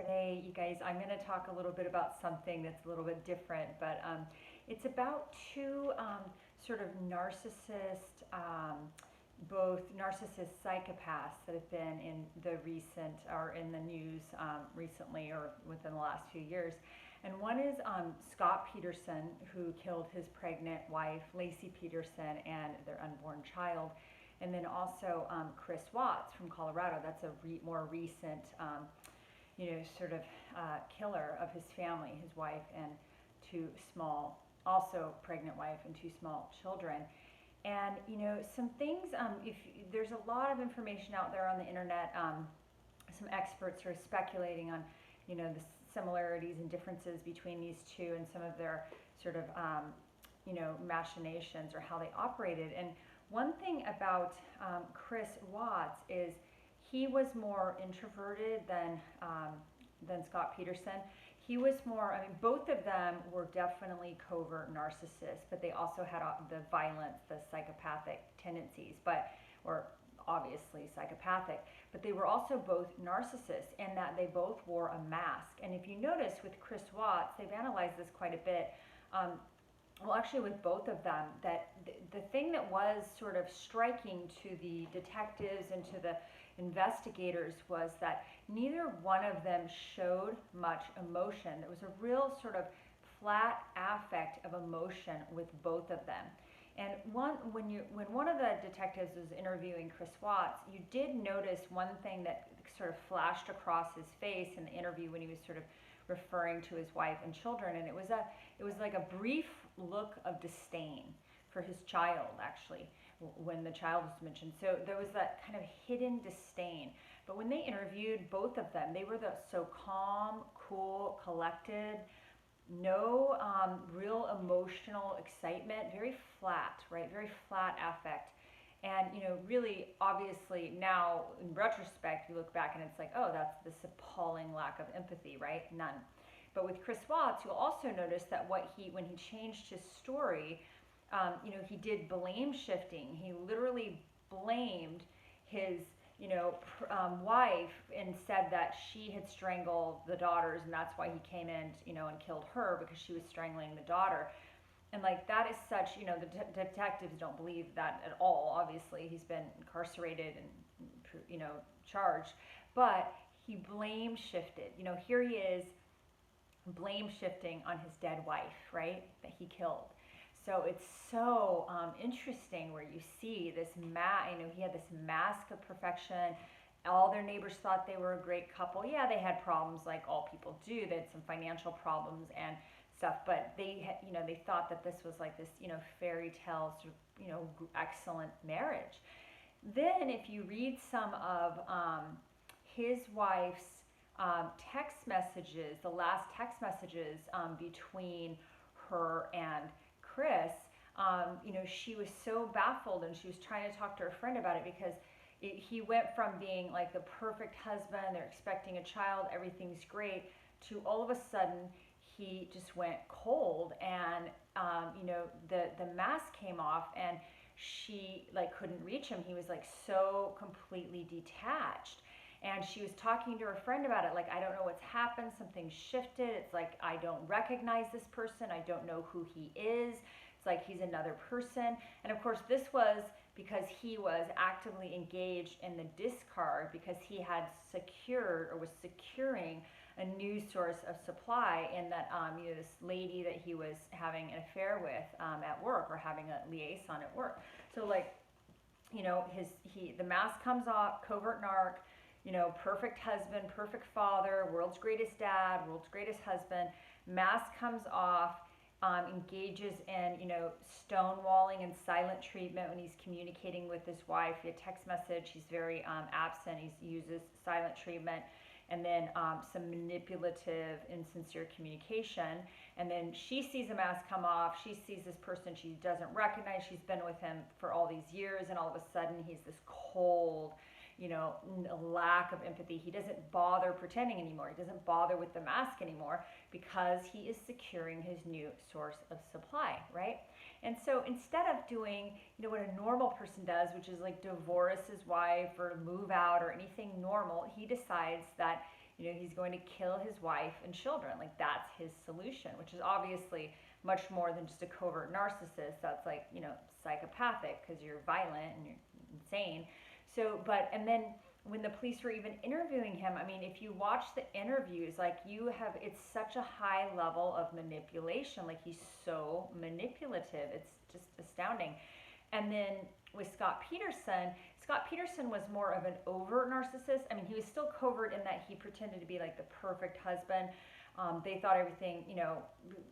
Today, you guys, I'm going to talk a little bit about something that's a little bit different, but it's about two sort of narcissist, both narcissist psychopaths that have been in the recent or in the news recently or within the last few years. And one is Scott Peterson, who killed his pregnant wife, Lacey Peterson, and their unborn child. And then also Chris Watts from Colorado. That's a more recent sort of killer of his family, his wife and two small, also pregnant wife and two small children. And some things. If there's a lot of information out there on the internet, some experts are speculating on, the similarities and differences between these two and some of their sort of, machinations or how they operated. And one thing about Chris Watts is he was more introverted than Scott Peterson. He was more, both of them were definitely covert narcissists, but they also had the violence, the psychopathic tendencies, or obviously psychopathic, but they were also both narcissists in that they both wore a mask. And if you notice with Chris Watts, they've analyzed this quite a bit. Well, actually with both of them, that the thing that was sort of striking to the detectives and to the investigators was that neither one of them showed much emotion. There was a real sort of flat affect of emotion with both of them. And when one of the detectives was interviewing Chris Watts, you did notice one thing that sort of flashed across his face in the interview when he was sort of referring to his wife and children, and it was like a brief look of disdain for his child, actually, when the child was mentioned. So there was that kind of hidden disdain. But when they interviewed both of them, they were so calm, cool, collected, no real emotional excitement, very flat, right? Very flat affect. And, really, obviously, now in retrospect, you look back and it's like, oh, that's this appalling lack of empathy, right? None. But with Chris Watts, you'll also notice that when he changed his story, he did blame shifting. He literally blamed his, wife and said that she had strangled the daughters, and that's why he came in, and killed her because she was strangling the daughter. And that is such, the detectives don't believe that at all. Obviously, he's been incarcerated and, charged. But he blame shifted. Here he is blame shifting on his dead wife, right, that he killed. So it's so interesting where you see this, he had this mask of perfection. All their neighbors thought they were a great couple. Yeah, they had problems like all people do. They had some financial problems and stuff, but they thought that this was like this, fairy tale sort of, excellent marriage. Then if you read some of his wife's text messages, the last text messages between her and Chris, she was so baffled and she was trying to talk to her friend about it because he went from being like the perfect husband, they're expecting a child, everything's great, to all of a sudden he just went cold and the mask came off and she couldn't reach him. He was so completely detached. And she was talking to her friend about it, I don't know what's happened, something shifted. It's I don't recognize this person, I don't know who he is. It's he's another person. And of course this was because he was actively engaged in the discard because he had secured or was securing a new source of supply in that this lady that he was having an affair with at work or having a liaison at work. So the mask comes off, covert narc, perfect husband, perfect father, world's greatest dad, world's greatest husband. Mask comes off, engages in, stonewalling and silent treatment when he's communicating with his wife via text message. He's very absent. He uses silent treatment. And then some manipulative, insincere communication. And then she sees a mask come off. She sees this person she doesn't recognize. She's been with him for all these years, and all of a sudden he's this cold, lack of empathy. He doesn't bother pretending anymore. He doesn't bother with the mask anymore because he is securing his new source of supply, right? And so instead of doing, what a normal person does, which is divorce his wife or move out or anything normal, he decides that he's going to kill his wife and children. Like, that's his solution, which is obviously much more than just a covert narcissist. That's like, psychopathic, because you're violent and you're insane. So, and then when the police were even interviewing him, I mean, if you watch the interviews, like, it's such a high level of manipulation. Like, he's so manipulative. It's just astounding. And then with Scott Peterson was more of an overt narcissist. I mean, he was still covert in that he pretended to be like the perfect husband. They thought everything,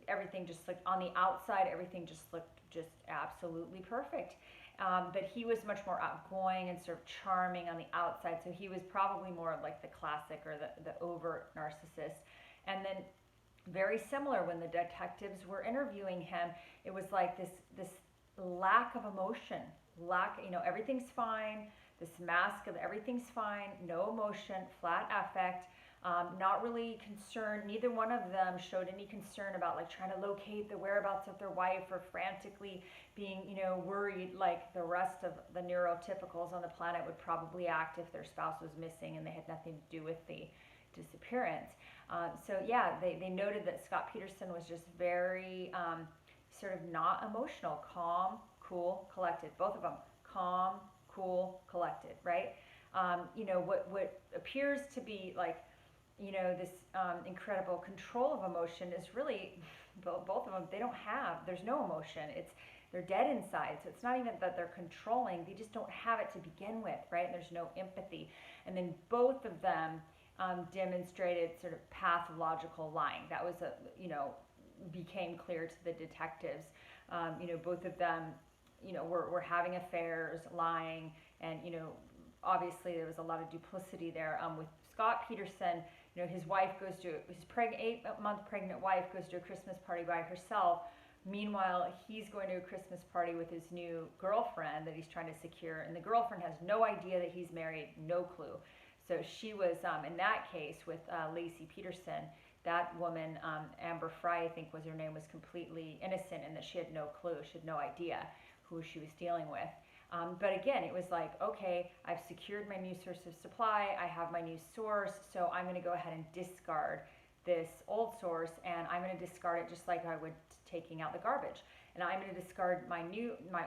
everything just like on the outside, everything just looked just absolutely perfect. But he was much more outgoing and sort of charming on the outside. So he was probably more like the classic or the overt narcissist. And then very similar, when the detectives were interviewing him, it was like this lack of emotion, everything's fine, this mask of everything's fine, no emotion, flat affect, not really concerned. Neither one of them showed any concern about like trying to locate the whereabouts of their wife, or frantically being, worried like the rest of the neurotypicals on the planet would probably act if their spouse was missing and they had nothing to do with the disappearance. They noted that Scott Peterson was just very sort of not emotional, calm, cool, collected. Both of them, calm, cool, collected, right? What appears to be like, this incredible control of emotion is really, both of them, there's no emotion. They're dead inside. So it's not even that they're controlling, they just don't have it to begin with, right? There's no empathy. And then both of them demonstrated sort of pathological lying. That was became clear to the detectives. Both of them, were having affairs, lying, and, obviously there was a lot of duplicity there. With Scott Peterson, his wife goes to, his 8-month pregnant wife goes to a Christmas party by herself. Meanwhile, he's going to a Christmas party with his new girlfriend that he's trying to secure, and the girlfriend has no idea that he's married, no clue. So she was, in that case with Lacey Peterson, that woman, Amber Fry, I think was her name, was completely innocent, and that she had no clue, she had no idea who she was dealing with. But again, it was like, okay, I've secured my new source of supply, I have my new source, so I'm going to go ahead and discard this old source, and I'm going to discard it just like I would taking out the garbage. And I'm going to discard my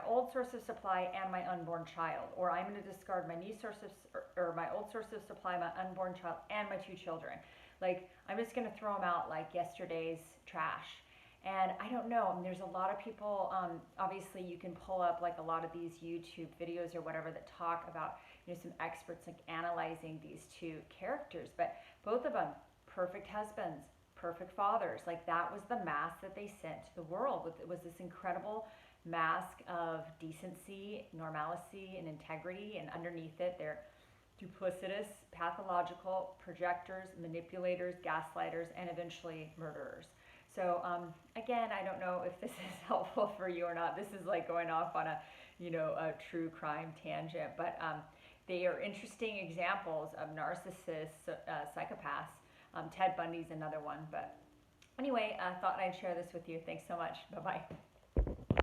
old source of supply and my unborn child, or I'm going to discard my new source of, or my old source of supply, my unborn child, and my 2 children. Like, I'm just going to throw them out like yesterday's trash. And I don't know, there's a lot of people, obviously you can pull up like a lot of these YouTube videos or whatever that talk about, some experts like analyzing these 2 characters, but both of them, perfect husbands, perfect fathers. Like, that was the mask that they sent to the world. It was this incredible mask of decency, normalcy, and integrity, and underneath it, they're duplicitous, pathological, projectors, manipulators, gaslighters, and eventually murderers. So again, I don't know if this is helpful for you or not. This is like going off on a true crime tangent, but they are interesting examples of narcissists, psychopaths. Ted Bundy's another one. But anyway, I thought I'd share this with you. Thanks so much. Bye-bye.